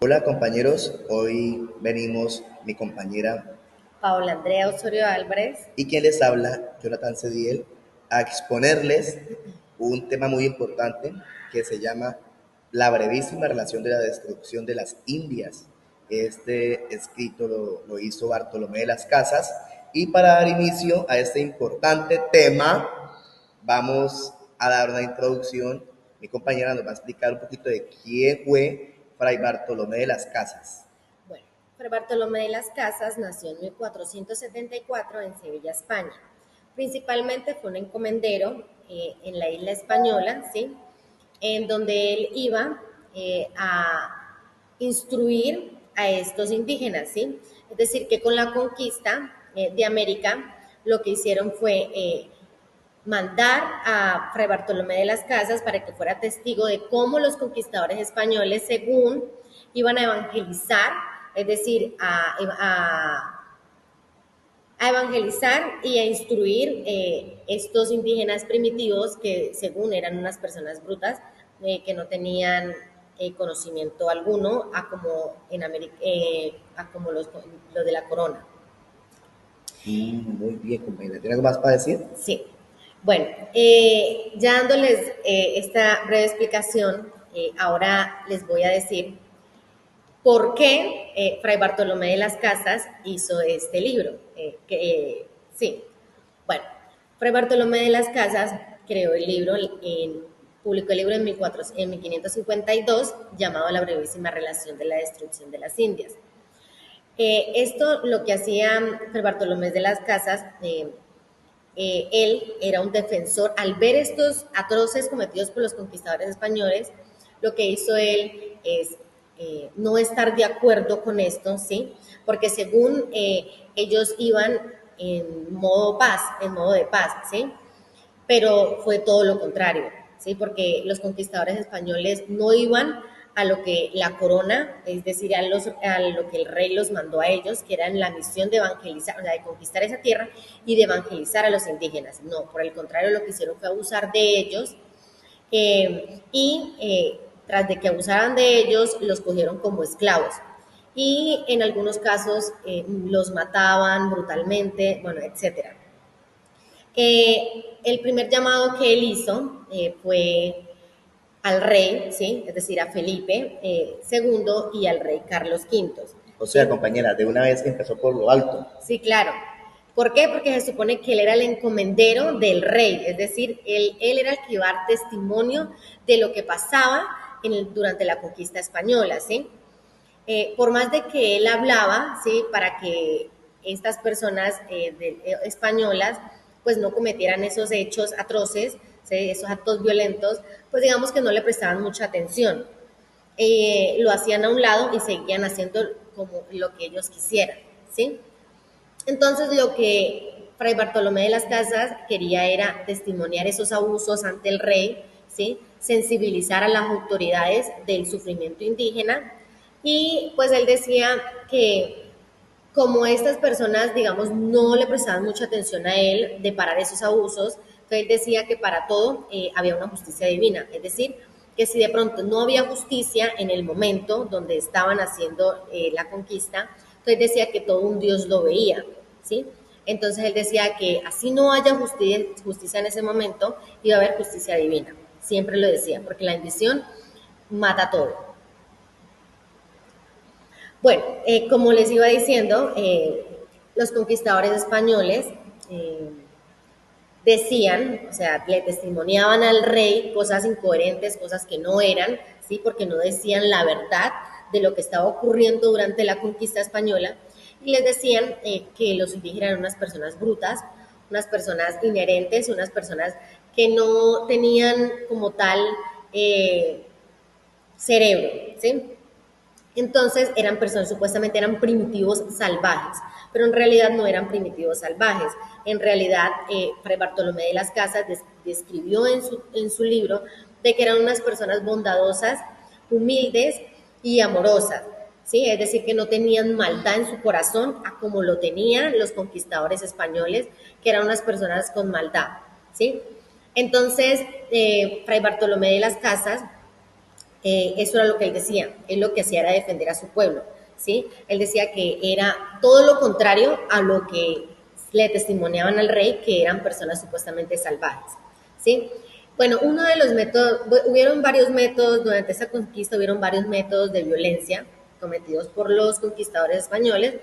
Hola compañeros, hoy venimos mi compañera Paola Andrea Osorio Álvarez. y quien les habla, Jonathan Cediel, a exponerles un tema muy importante que se llama la brevísima relación de la destrucción de las Indias. Este escrito lo hizo Bartolomé de las Casas y para dar inicio a este importante tema vamos a dar una introducción. Mi compañera nos va a explicar un poquito de quién fue Fray Bartolomé de las Casas. Bueno, Fray Bartolomé de las Casas nació en 1474 en Sevilla, España. Principalmente fue un encomendero en la isla española, ¿sí? En donde él iba a instruir a estos indígenas, ¿sí? Es decir, que con la conquista de América lo que hicieron fue mandar a Fray Bartolomé de las Casas para que fuera testigo de cómo los conquistadores españoles, según iban a evangelizar, es decir, a evangelizar y a instruir estos indígenas primitivos que según eran unas personas brutas, que no tenían conocimiento alguno a como, en América, a como los de la corona. Muy bien, compañera. ¿Tiene algo más para decir? Sí. Bueno, ya dándoles esta breve explicación, ahora les voy a decir por qué Fray Bartolomé de las Casas hizo este libro. Sí, bueno, Fray Bartolomé de las Casas creó el libro, publicó el libro en 1552 llamado La brevísima relación de la destrucción de las Indias. Esto lo que hacía Fray Bartolomé de las Casas, él era un defensor, al ver estos atroces cometidos por los conquistadores españoles, lo que hizo él es no estar de acuerdo con esto, ¿sí? Porque según ellos iban en modo paz, en modo de paz, ¿sí? Pero fue todo lo contrario, ¿sí? Porque los conquistadores españoles no iban a lo que la corona, es decir, a lo que el rey los mandó a ellos, que era la misión de evangelizar, o sea, de conquistar esa tierra y de evangelizar a los indígenas. No, por el contrario, lo que hicieron fue abusar de ellos tras de que abusaran de ellos, los cogieron como esclavos. Y en algunos casos los mataban brutalmente, bueno, etcétera. El primer llamado que él hizo fue al rey, ¿sí? Es decir, a Felipe II y al rey Carlos V. O sea, ¿Sí? compañera, de una vez empezó por lo alto. Sí, claro. ¿Por qué? Porque se supone que él era el encomendero del rey, es decir, él era el que iba a dar testimonio de lo que pasaba durante la conquista española, ¿sí? Por más de que él hablaba, ¿sí? Para que estas personas españolas pues no cometieran esos hechos atroces, ¿sí? Esos actos violentos, pues digamos que no le prestaban mucha atención. Lo hacían a un lado y seguían haciendo como lo que ellos quisieran, ¿sí? Entonces lo que Fray Bartolomé de las Casas quería era testimoniar esos abusos ante el rey, ¿sí? Sensibilizar a las autoridades del sufrimiento indígena y pues él decía que como estas personas, digamos, no le prestaban mucha atención a él de parar esos abusos, entonces él decía que para todo había una justicia divina, es decir, que si de pronto no había justicia en el momento donde estaban haciendo la conquista, entonces decía que todo un Dios lo veía, ¿sí? Entonces él decía que así no haya justicia en ese momento, iba a haber justicia divina, siempre lo decía, porque la bendición mata todo. Bueno, como les iba diciendo, los conquistadores españoles eh, decían, o sea, le testimoniaban al rey cosas incoherentes, cosas que no eran, ¿sí? Porque no decían la verdad de lo que estaba ocurriendo durante la conquista española, y les decían que los indígenas eran unas personas brutas, unas personas inherentes, unas personas que no tenían como tal eh, cerebro, ¿sí? Entonces eran personas, supuestamente eran primitivos salvajes, pero en realidad no eran primitivos salvajes. En realidad, Fray Bartolomé de las Casas describió en su libro de que eran unas personas bondadosas, humildes y amorosas, ¿sí? Es decir, que no tenían maldad en su corazón a como lo tenían los conquistadores españoles, que eran unas personas con maldad, ¿sí? Entonces, Fray Bartolomé de las Casas Eso era lo que él decía. Él lo que hacía era defender a su pueblo, ¿sí? Él decía que era todo lo contrario a lo que le testimoniaban al rey, que eran personas supuestamente salvajes, ¿sí? Bueno, uno de los métodos, hubieron varios métodos, durante esa conquista hubieron varios métodos de violencia cometidos por los conquistadores españoles.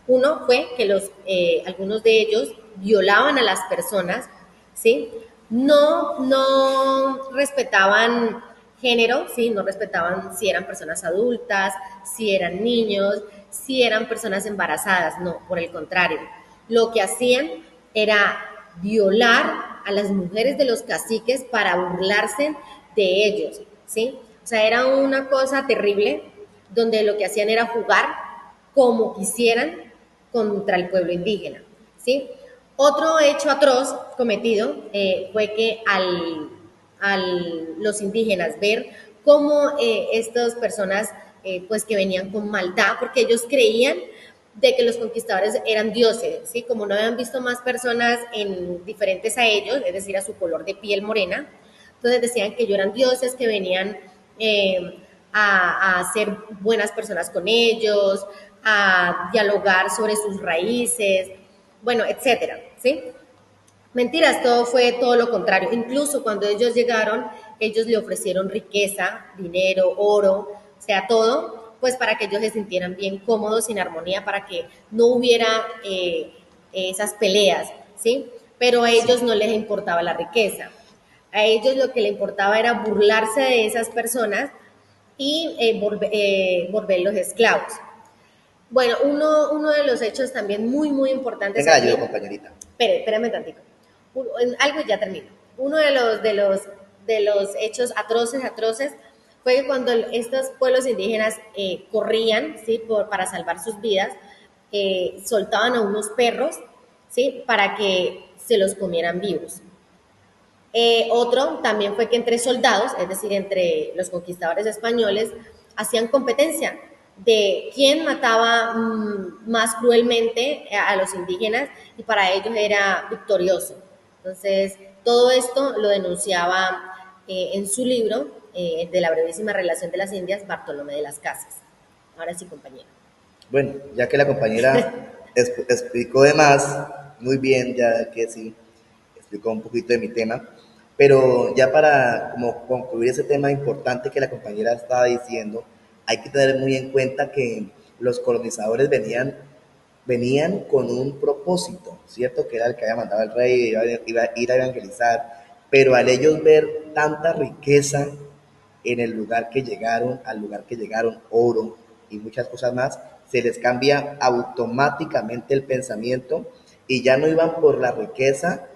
Uno fue que algunos de ellos violaban a las personas, ¿sí? No respetaban género, ¿sí? No respetaban si eran personas adultas, si eran niños, si eran personas embarazadas, no, por el contrario. Lo que hacían era violar a las mujeres de los caciques para burlarse de ellos, ¿sí? O sea, era una cosa terrible donde lo que hacían era jugar como quisieran contra el pueblo indígena, ¿sí? Otro hecho atroz cometido fue que los indígenas ver cómo estas personas pues que venían con maldad, porque ellos creían de que los conquistadores eran dioses, ¿sí? Como no habían visto más personas diferentes a ellos, es decir, a su color de piel morena, entonces decían que ellos eran dioses, que venían a ser buenas personas con ellos, a dialogar sobre sus raíces, bueno, etcétera, ¿sí? Mentiras, todo fue todo lo contrario. Incluso cuando ellos llegaron, ellos le ofrecieron riqueza, dinero, oro, o sea, todo, pues para que ellos se sintieran bien cómodos, en armonía, para que no hubiera esas peleas, ¿sí? Pero a ellos Sí. no les importaba la riqueza. A ellos lo que les importaba era burlarse de esas personas y volverlos esclavos. Bueno, uno de los hechos también muy importantes Venga, la aquí, ayudo, compañerita. espérame tantito, algo y ya termino. Uno de los hechos atroces, fue que cuando estos pueblos indígenas corrían, ¿sí? Para salvar sus vidas, soltaban a unos perros, ¿sí? Para que se los comieran vivos. Otro también fue que entre soldados, es decir, entre los conquistadores españoles, hacían competencia de quién mataba más cruelmente a los indígenas, y para ellos era victorioso. Entonces, todo esto lo denunciaba en su libro de la brevísima relación de las Indias, Bartolomé de las Casas. Ahora sí, compañero. Bueno, ya que la compañera explicó de más, muy bien, ya que sí, explicó un poquito de mi tema, pero ya para como concluir ese tema importante que la compañera estaba diciendo, hay que tener muy en cuenta que los colonizadores venían con un propósito, ¿cierto? Que era el que había mandado el rey, iba a ir a evangelizar, pero al ellos ver tanta riqueza en el lugar que llegaron, al lugar que llegaron, oro y muchas cosas más, se les cambia automáticamente el pensamiento y ya no iban por la riqueza,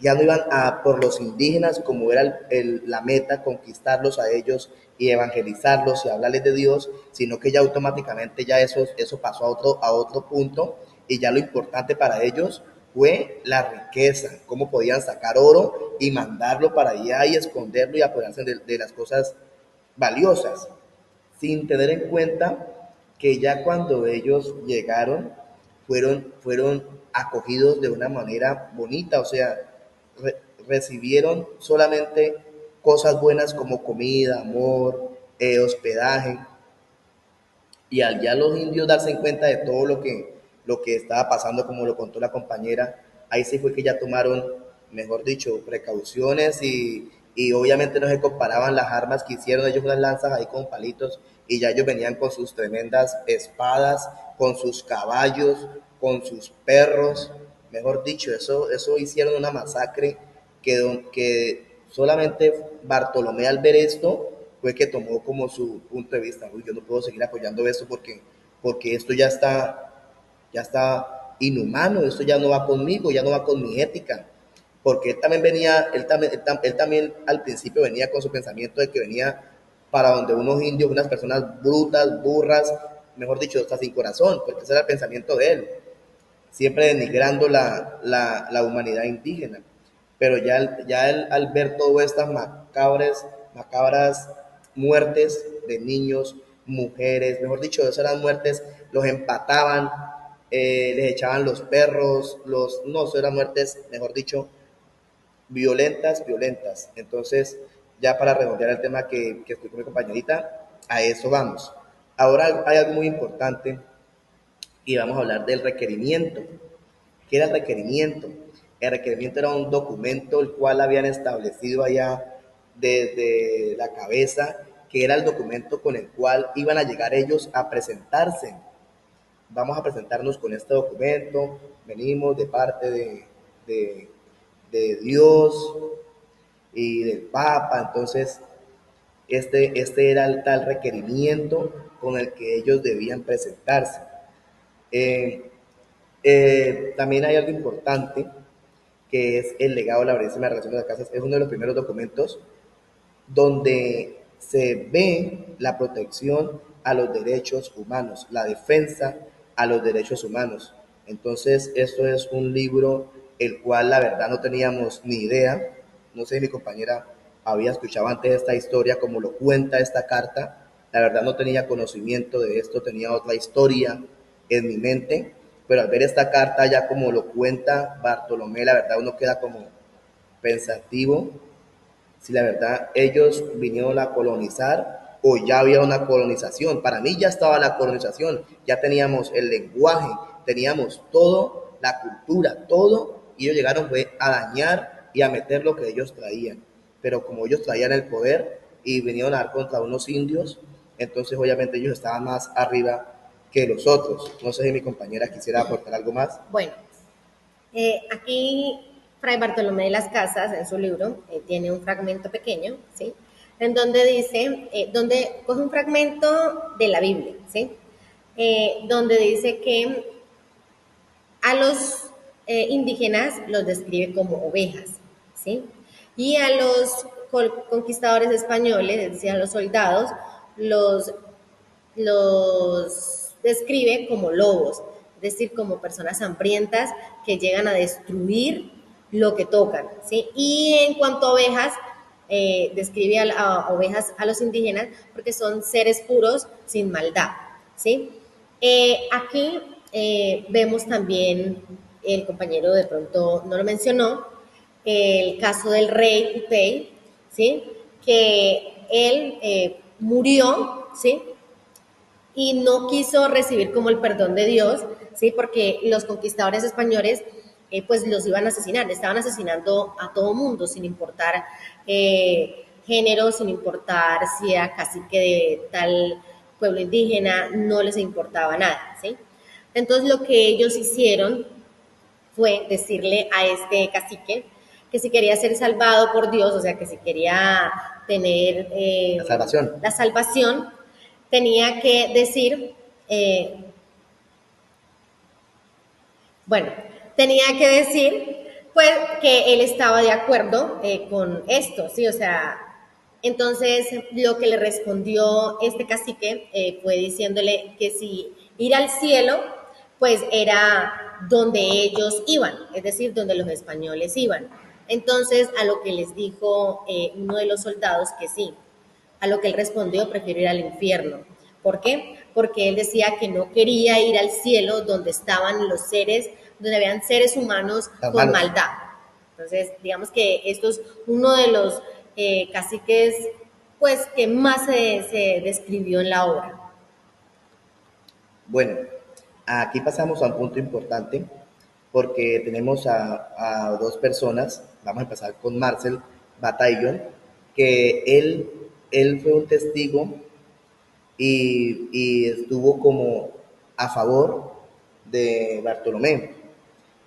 ya no iban por los indígenas como era la meta, conquistarlos a ellos y evangelizarlos y hablarles de Dios, sino que ya automáticamente ya eso pasó a otro punto y ya lo importante para ellos fue la riqueza, cómo podían sacar oro y mandarlo para allá y esconderlo y apoderarse de las cosas valiosas, sin tener en cuenta que ya cuando ellos llegaron fueron acogidos de una manera bonita, o sea, re- recibieron solamente cosas buenas como comida, amor, hospedaje, y al ya los indios darse en cuenta de todo lo que estaba pasando, como lo contó la compañera, ahí sí fue que ya tomaron, mejor dicho, precauciones y obviamente no se comparaban las armas que hicieron ellos, unas lanzas ahí con palitos, y ya ellos venían con sus tremendas espadas, con sus caballos, con sus perros, mejor dicho, eso hicieron una masacre que solamente Bartolomé al ver esto fue que tomó como su punto de vista. Uy, yo no puedo seguir apoyando esto porque esto ya está inhumano, esto ya no va conmigo, ya no va con mi ética. Porque él también venía, él también al principio venía con su pensamiento de que venía para donde unos indios, unas personas brutas, burras, mejor dicho, hasta sin corazón, porque ese era el pensamiento de él, siempre denigrando la humanidad indígena. Pero ya él, al ver todas estas macabras muertes de niños, mujeres, mejor dicho, esas eran muertes, los empataban, les echaban los perros, no, eso eran muertes, mejor dicho, violentas. Entonces ya para redondear el tema que estoy con mi compañerita, a eso vamos. Ahora hay algo muy importante y vamos a hablar del requerimiento. ¿Qué era el requerimiento? El requerimiento era un documento el cual habían establecido allá desde la cabeza, que era el documento con el cual iban a llegar ellos a presentarse. Vamos a presentarnos con este documento, venimos de parte de, de Dios y del Papa, entonces este era el tal requerimiento con el que ellos debían presentarse. Eh, También hay algo importante que es el legado de la brevísima relación de las casas. Es uno de los primeros documentos donde se ve la protección a los derechos humanos, la defensa a los derechos humanos. Entonces, esto es un libro el cual la verdad no teníamos ni idea. No sé si mi compañera había escuchado antes esta historia, como lo cuenta esta carta. La verdad no tenía conocimiento de esto, tenía otra historia en mi mente, pero al ver esta carta ya como lo cuenta Bartolomé, la verdad uno queda como pensativo si la verdad ellos vinieron a colonizar o ya había una colonización. Para mí ya estaba la colonización, ya teníamos el lenguaje, teníamos todo, la cultura, todo, y ellos llegaron fue a dañar y a meter lo que ellos traían. Pero como ellos traían el poder y vinieron a dar contra unos indios, entonces obviamente ellos estaban más arriba que los otros. No sé si mi compañera quisiera aportar algo más. Bueno, aquí Fray Bartolomé de las Casas, en su libro, tiene un fragmento pequeño, ¿sí? En donde dice, donde coge un fragmento de la Biblia, ¿sí? Donde dice que a los indígenas los describe como ovejas, ¿sí? Y a los conquistadores españoles, es decir, a los soldados, los, los describe como lobos, es decir, como personas hambrientas que llegan a destruir lo que tocan, ¿sí? Y en cuanto a ovejas, describe a ovejas a los indígenas porque son seres puros sin maldad, ¿sí? Aquí vemos también, el compañero de pronto no lo mencionó, el caso del rey Upey, ¿sí? Que él murió, ¿sí? Y no quiso recibir como el perdón de Dios, ¿sí? Porque los conquistadores españoles pues los iban a asesinar, estaban asesinando a todo mundo sin importar género, sin importar si era cacique de tal pueblo indígena, no les importaba nada, ¿sí? Entonces lo que ellos hicieron fue decirle a este cacique que si quería ser salvado por Dios, o sea, que si quería tener La salvación. la salvación, tenía que decir, bueno, tenía que decir, pues, que él estaba de acuerdo con esto, ¿sí? O sea, entonces lo que le respondió este cacique fue diciéndole que si ir al cielo, pues era donde ellos iban, es decir, donde los españoles iban. Entonces, a lo que les dijo uno de los soldados que sí, a lo que él respondió, prefiero ir al infierno. ¿Por qué? Porque él decía que no quería ir al cielo donde estaban los seres, donde habían seres humanos Los con malos. maldad. Entonces, digamos que esto es uno de los caciques pues, que más se describió en la obra. Bueno, aquí pasamos a un punto importante porque tenemos a dos personas. Vamos a empezar con Marcel Bataillon, que él fue un testigo y estuvo como a favor de Bartolomé.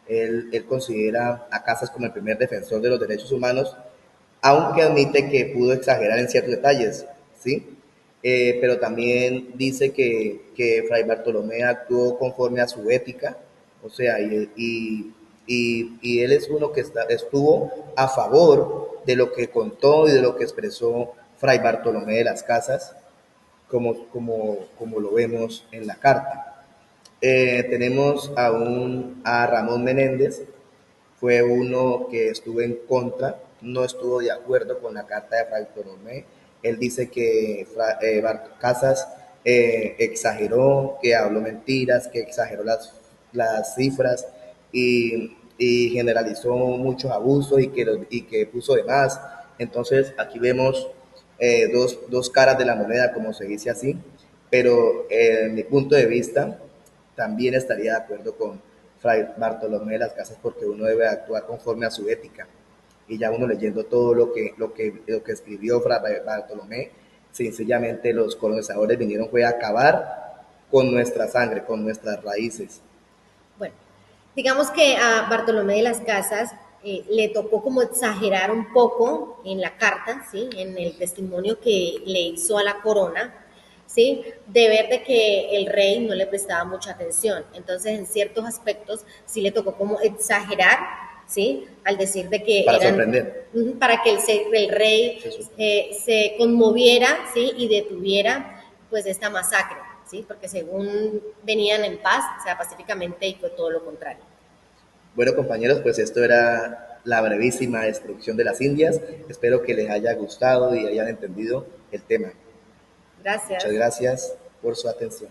Él considera a Casas como el primer defensor de los derechos humanos, aunque admite que pudo exagerar en ciertos detalles, ¿sí? Pero también dice que Fray Bartolomé actuó conforme a su ética, o sea, y él es uno que estuvo a favor de lo que contó y de lo que expresó Fray Bartolomé de las Casas, como lo vemos en la carta. Tenemos a Ramón Menéndez, fue uno que estuvo en contra, no estuvo de acuerdo con la carta de Fray Bartolomé. Él dice que Casas exageró, que habló mentiras, que exageró las cifras y generalizó muchos abusos y que puso de más. Entonces, aquí vemos dos caras de la moneda, como se dice así, pero en mi punto de vista, también estaría de acuerdo con Fray Bartolomé de las Casas porque uno debe actuar conforme a su ética. Y ya uno leyendo todo lo que escribió Fray Bartolomé, sencillamente los colonizadores vinieron fue a acabar con nuestra sangre, con nuestras raíces. Bueno, digamos que a Bartolomé de las Casas le tocó como exagerar un poco en la carta, ¿sí? En el testimonio que le hizo a la corona, ¿sí? De ver de que el rey no le prestaba mucha atención. Entonces, en ciertos aspectos sí le tocó como exagerar, ¿sí? Al decir de que Para eran, sorprender. para que el rey se conmoviera, ¿sí? Y detuviera pues esta masacre, ¿sí? Porque según venían en paz, o sea, pacíficamente, y fue todo lo contrario. Bueno, compañeros, pues esto era la brevísima destrucción de las Indias. Espero que les haya gustado y hayan entendido el tema. Gracias. Muchas gracias por su atención.